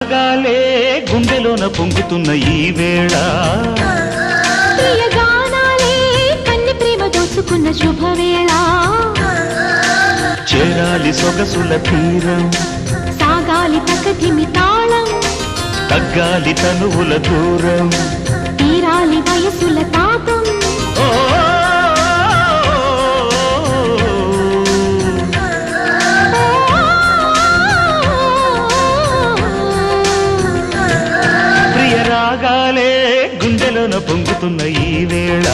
గాలే గుండెలోన పొంగుతున్న ఈ వేళ ప్రియగానాలే కన్ని ప్రేమ దోచుకున్న శుభవేళ చేరాలి సొగసుల తీరం సాగాలి తకతిమి తాళం తగ్గాలి తనువుల దూరం తీరాలి వయసుల తాపం ప్రియ రాగాలే గుండెలోన పొంగుతున్న ఈ వేళ